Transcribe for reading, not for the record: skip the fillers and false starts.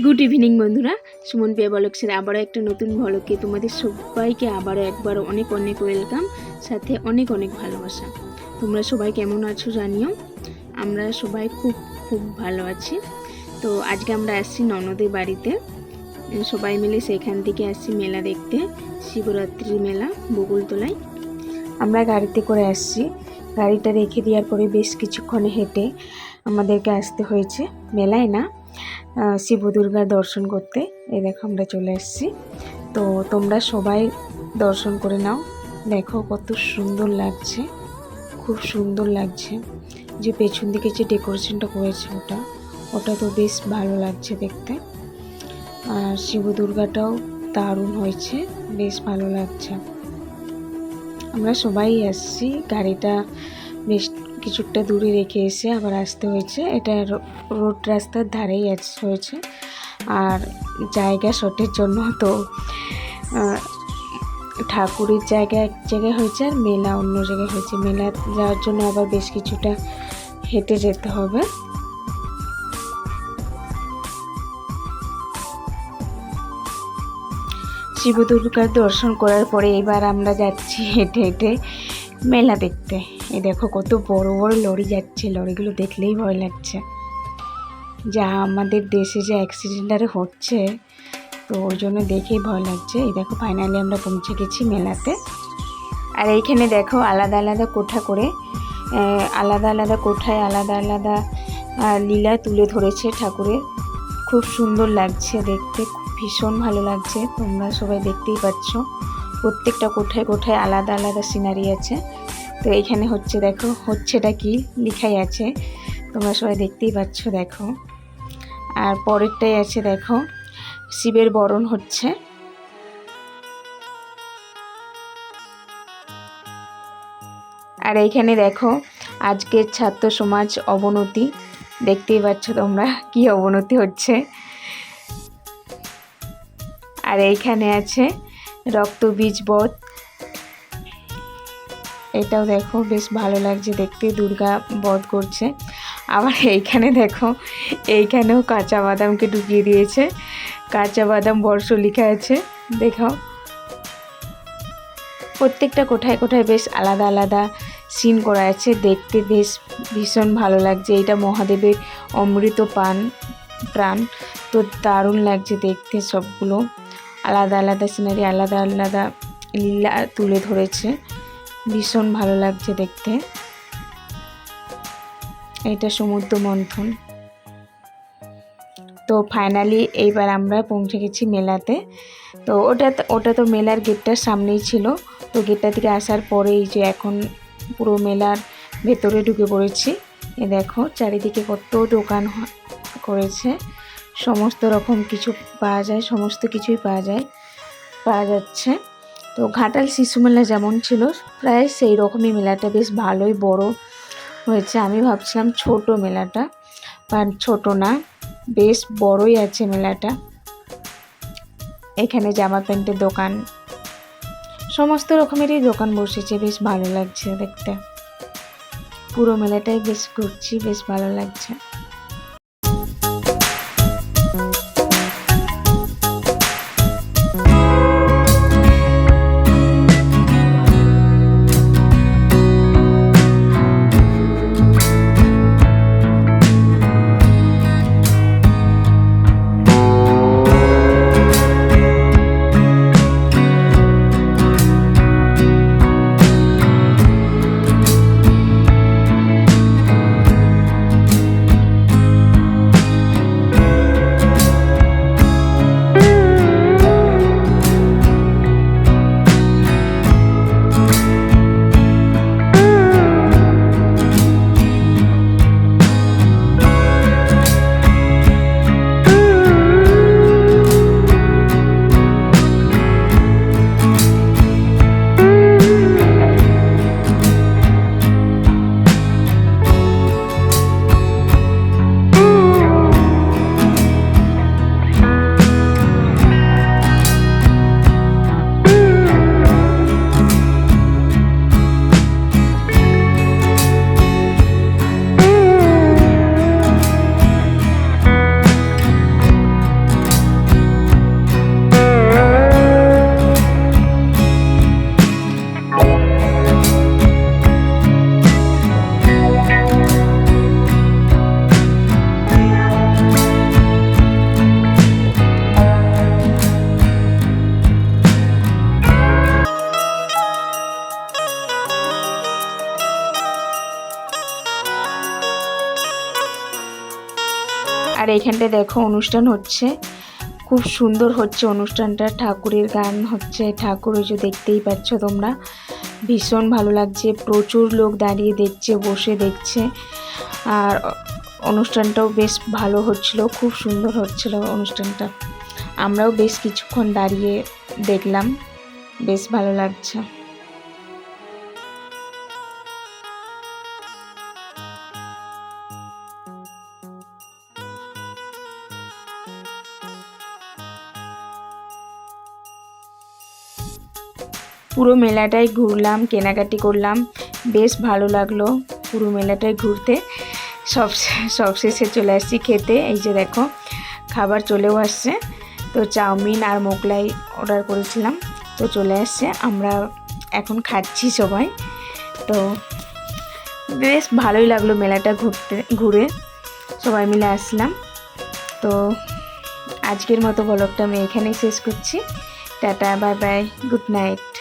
Good evening বন্ধুরা, সুমন পিয়া ব্লগসের আবারও একটা নতুন ব্লগে তোমাদের সবাইকে আবারও একবার অনেক অনেক ওয়েলকাম, সাথে অনেক অনেক ভালোবাসা। তোমরা সবাই কেমন আছো জানিও। আমরা সবাই খুব খুব ভালো আছি। তো আজকে আমরা আসছি ননদের বাড়িতে, সবাই মিলে সেখান থেকে আসছি মেলা দেখতে, শিবরাত্রির মেলা বকুলতলায়। আমরা গাড়িতে করে আসছি, গাড়িটা রেখে দেওয়ার পরে বেশ কিছুক্ষণে হেঁটে আমাদেরকে আসতে হয়েছে মেলায় না, শিব দুর্গার দর্শন করতে। এই দেখো আমরা চলে এসেছি। তো তোমরা সবাই দর্শন করে নাও। দেখো কত সুন্দর লাগছে, খুব সুন্দর লাগছে। যে পেছন দিকে যে ডেকোরেশনটা করেছে ওটা তো বেশ ভালো লাগছে দেখতে। আর শিব দুর্গাটাও দারুণ হয়েছে, বেশ ভালো লাগছে। আমরা সবাই আসছি, গাড়িটা বেশ কিছুটা দূরে রেখে এসে আবার আসতে হয়েছে। এটা রোড রাস্তার ধারেই হয়েছে, আর জায়গা শর্টের জন্য তো ঠাকুরের জায়গা এক জায়গায় হয়েছে আর মেলা অন্য জায়গায় হয়েছে। মেলা যাওয়ার জন্য আবার বেশ কিছুটা হেঁটে যেতে হবে। শিব দুর্গার দর্শন করার পরে এবার আমরা যাচ্ছি হেঁটে হেঁটে মেলা দেখতে। এই দেখো কত বড় বড় লরি যাচ্ছে, লরিগুলো দেখলেই ভয় লাগছে। যা আমাদের দেশে যে অ্যাক্সিডেন্ট আরে হচ্ছে, তো ওর জন্য দেখেই ভয় লাগছে। এই দেখো ফাইনালি আমরা পৌঁছে গেছি মেলাতে। আর এইখানে দেখো আলাদা আলাদা কোঠা করে, আলাদা আলাদা কোঠায় আলাদা আলাদা লীলা তুলে ধরেছে ঠাকুরের। খুব সুন্দর লাগছে দেখতে, ভীষণ ভালো লাগছে। তোমরা সবাই দেখতেই পাচ্ছ, প্রত্যেকটা কোঠায় কোঠায় আলাদা আলাদা সিনারি আছে। তো এইখানে হচ্ছে, দেখো হচ্ছেটা কি লেখাই আছে, তোমরা সবাই দেখতেই পাচ্ছ। দেখো আর পরেরটাই আছে, দেখো শিবের বরণ হচ্ছে। আর এইখানে দেখো আজকের ছাত্র সমাজ অবনতি, দেখতেই পাচ্ছ তোমরা কি অবনতি হচ্ছে। আর এইখানে আছে রক্তবীজ বধ, এটাও দেখো বেশ ভালো লাগছে দেখতে, দুর্গা বধ করছে। আবার এইখানে দেখো, এইখানেও কাঁচা বাদামকে ঢুকিয়ে দিয়েছে, কাঁচা বাদাম বর্ষ লেখা আছে। দেখো প্রত্যেকটা কোঠায় কোঠায় বেশ আলাদা আলাদা সিন করা আছে, দেখতে বেশ ভীষণ ভালো লাগছে। এটা মহাদেবের অমৃত প্রাণ, তো দারুণ লাগছে দেখতে। সবগুলো আলাদা আলাদা সিনারি, আলাদা আলাদা লীলা তুলে ধরেছে, ভীষণ ভালো লাগছে দেখতে। এটা সমুদ্র মন্থন। তো ফাইনালি এইবার আমরা পৌঁছে গেছি মেলাতে। তো ওটা তো মেলার গেটটার সামনেই ছিল। তো গেটটা থেকে আসার পরেই যে এখন পুরো মেলার ভেতরে ঢুকে পড়েছি। এ দেখো চারিদিকে কত দোকান করেছে, সমস্ত রকম কিছু পাওয়া যায়, সমস্ত কিছুই পাওয়া যাচ্ছে। তো ঘাটাল শিশু মেলা যেমন ছিল প্রায় সেই রকমই মেলাটা, বেশ ভালোই বড় হয়েছে। আমি ভাবছিলাম ছোট মেলাটা, আর ছোট না, বেশ বড়ই আছে মেলাটা। এখানে জামা প্যান্টের দোকান, সমস্ত রকমেরই দোকান বসেছে, বেশ ভালো লাগছে দেখতে। পুরো মেলাটাই বেশ ঘুরছি, বেশ ভালো লাগছে। এইখানটায় দেখো অনুষ্ঠান হচ্ছে, খুব সুন্দর হচ্ছে অনুষ্ঠানটা, ঠাকুরের গান হচ্ছে, ঠাকুর ওই যে দেখতেই পাচ্ছ তোমরা, ভীষণ ভালো লাগছে, প্রচুর লোক দাঁড়িয়ে দেখছে, বসে দেখছে। আর অনুষ্ঠানটাও বেশ ভালো হচ্ছিল, খুব সুন্দর হচ্ছিল অনুষ্ঠানটা। আমরাও বেশ কিছুক্ষণ দাঁড়িয়ে দেখলাম, বেশ ভালো লাগছে। পুরো মেলাটাই ঘুরলাম, কেনাকাটি করলাম, বেশ ভালো লাগলো পুরো মেলাটাই ঘুরতে। সবশেষে চলে আসছি খেতে। এই যে দেখো খাবার চলেও আসছে, তো চাউমিন আর মোগলাই অর্ডার করেছিলাম, তো চলে আসছে, আমরা এখন খাচ্ছি সবাই। তো বেশ ভালোই লাগলো মেলাটা ঘুরে সবাই মিলে আসলাম। তো আজকের মতো ব্লগটা আমি এখানেই শেষ করছি। Tata, bye bye, good night.